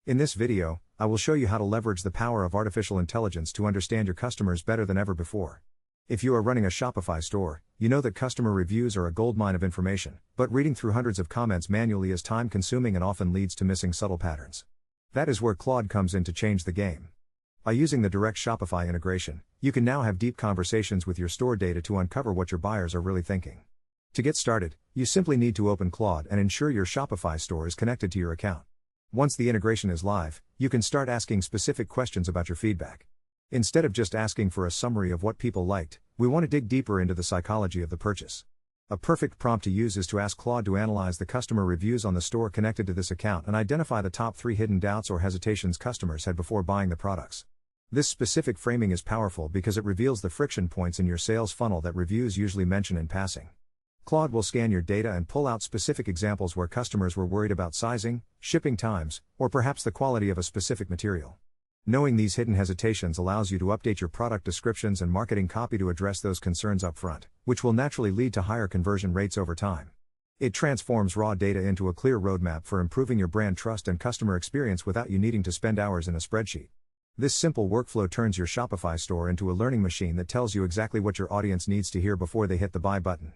In this video, I will show you how to leverage the power of artificial intelligence to understand your customers better than ever before. If you are running a Shopify store, you know that customer reviews are a goldmine of information, but reading through hundreds of comments manually is time-consuming and often leads to missing subtle patterns. That is where Claude comes in to change the game. By using the direct Shopify integration, you can now have deep conversations with your store data to uncover what your buyers are really thinking. To get started, you simply need to open Claude and ensure your Shopify store is connected to your account. Once the integration is live, you can start asking specific questions about your feedback. Instead of just asking for a summary of what people liked, we want to dig deeper into the psychology of the purchase. A perfect prompt to use is to ask Claude to analyze the customer reviews on the store connected to this account and identify the top 3 hidden doubts or hesitations customers had before buying the products. This specific framing is powerful because it reveals the friction points in your sales funnel that reviews usually mention in passing. Claude will scan your data and pull out specific examples where customers were worried about sizing, shipping times, or perhaps the quality of a specific material. Knowing these hidden hesitations allows you to update your product descriptions and marketing copy to address those concerns upfront, which will naturally lead to higher conversion rates over time. It transforms raw data into a clear roadmap for improving your brand trust and customer experience without you needing to spend hours in a spreadsheet. This simple workflow turns your Shopify store into a learning machine that tells you exactly what your audience needs to hear before they hit the buy button.